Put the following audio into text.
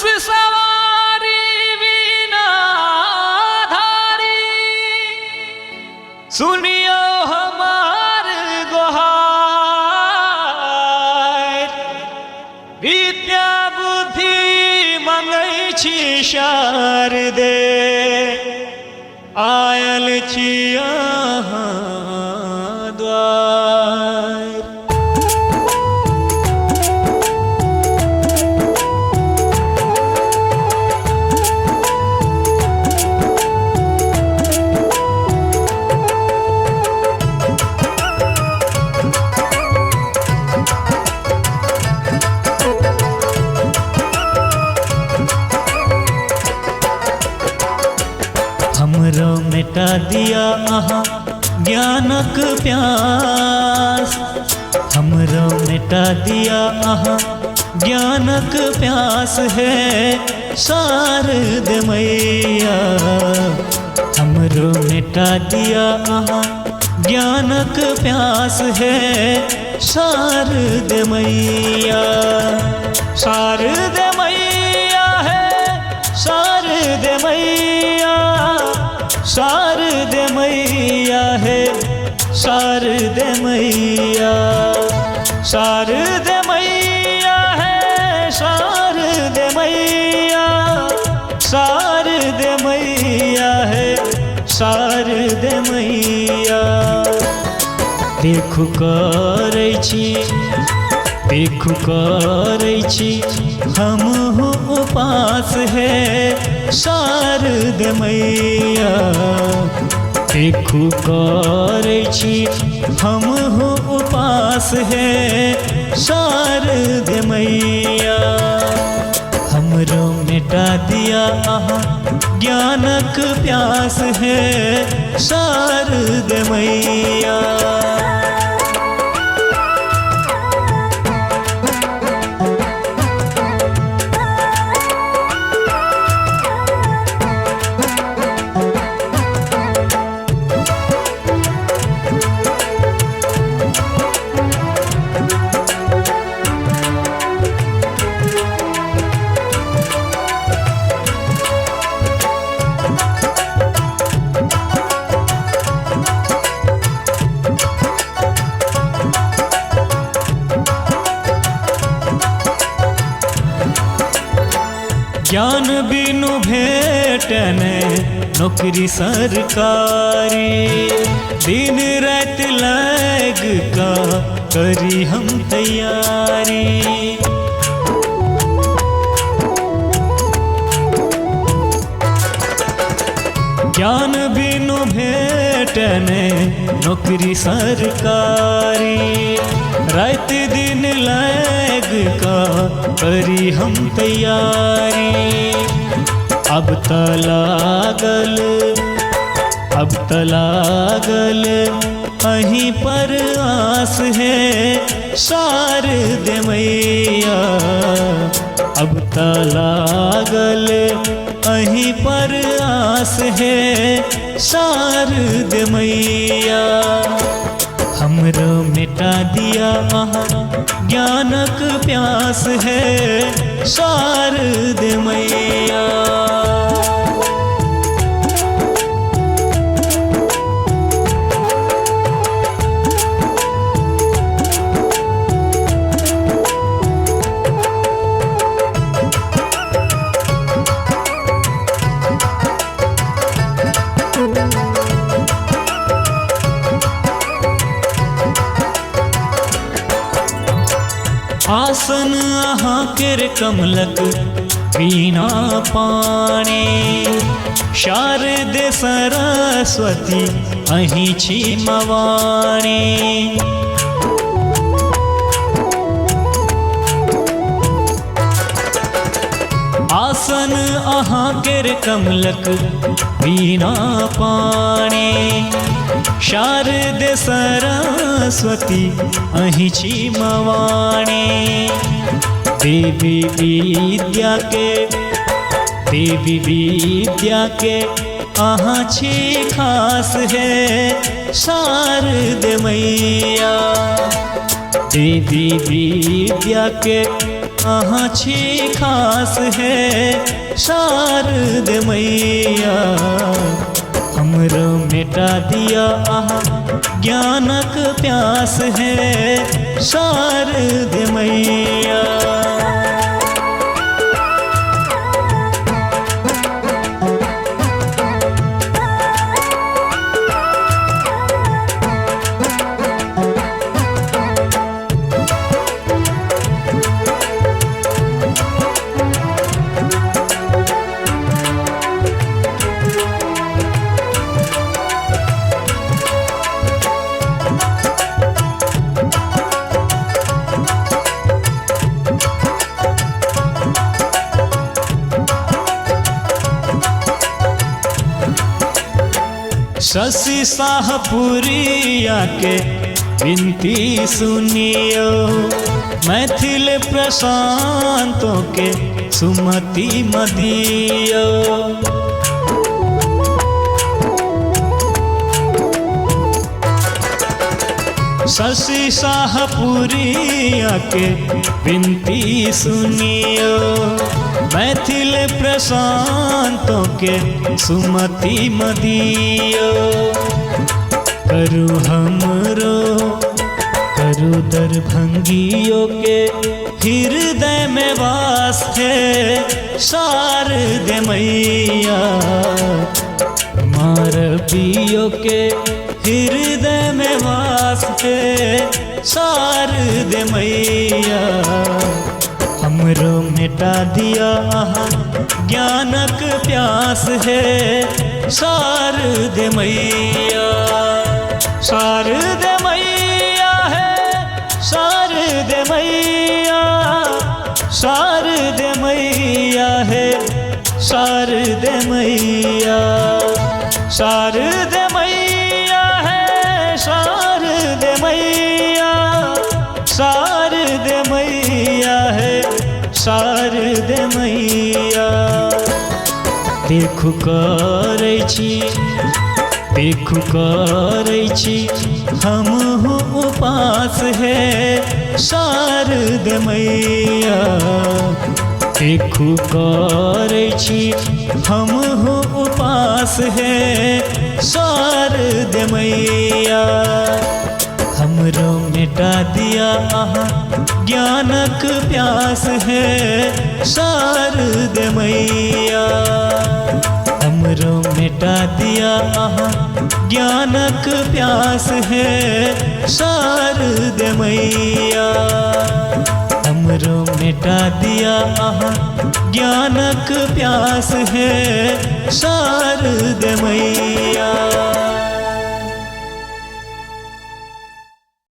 सवारी वीणाधारी, सुनियो हमार गोहार। विद्या बुद्धि मंगै छी शारदे, आयल छी अहाँ द्वार। हमरो मिटा दिया अहाँ ज्ञानक प्यास, हमरो मिटा दिया अहाँ ज्ञानक प्यास है शारद मैया। हमरो मिटा दिया अहाँ ज्ञानक प्यास है शारद मैया। शारद मैया है शारद मैया, शारद मैया है शारद मैया। शारद मैया है शारद मैया, शारद मैया है शारद मैया। देखू करै छी, देखू करै छी हमहु उपास है शारद मैया। देखू करै छी हमहु उपास है शारद मैया। हमरो मिटा दिया अहाँ ज्ञानक प्यास है शारद मैया। ज्ञान बिनु भेटने नौकरी सरकारी, दिन रात लग का करी हम तैयारी। ज्ञान बिनु भेटने नौकरी सरकारी, रात दिन लग का करी हम तैयारी। अब तलागल, अब तलागल अहीं पर आस है शारद मैया। अब तलागल अहीं पर आस है शारद मैया। हमरो मिटा दिया अहाँ ज्ञानक प्यास है शारद मैया। आसन अहाँ केर कमलक वीणा पाणी, शारद सरस्वती अहीं छी मवाणी। आसन अहाँ केर कमलक वीणा पाणी, शारद सरस्वती अहीं छी मवाणी। देवी विद्या के, देवी विद्या के अहाँ छी खास है शारद मैया। देवी विद्या के अहाँ छी खास है शारद मैया। हमरो मिटा दिया अहाँ ज्ञानक प्यास है शारद मैया। शशि शाहपुरिया के विनती सुनियो, मैथिल प्रशांतों के सुमति मदियो। शशि शाहपुरिया के विनती सुनियो, मैथिल प्रशांतों के सुमति मदियो। करु हमरो करु दरभंगियों के हृदय में वास है शारद मैया। मारवियों के हृदय में वास है शारद मैया। हमरो मिटा दिया अहाँ ज्ञानक प्यास है शारद मैया। शारद मैया है शारद मैया, शारद मैया है शारद मैया। शारद मैया है शारद मैया, शारद मैया है शारद मैया। देखु करै छी हमहु उपास है शारद मैया। देखु करै छी हमहु उपास है शारद मैया। हमरो मिटा दिया अहाँ ज्ञानक प्यास है शारद मैया। हमरो मिटा दिया अहाँ ज्ञानक प्यास है शारद मैया। हमरो मिटा दिया अहाँ ज्ञानक प्यास है शारद मैया।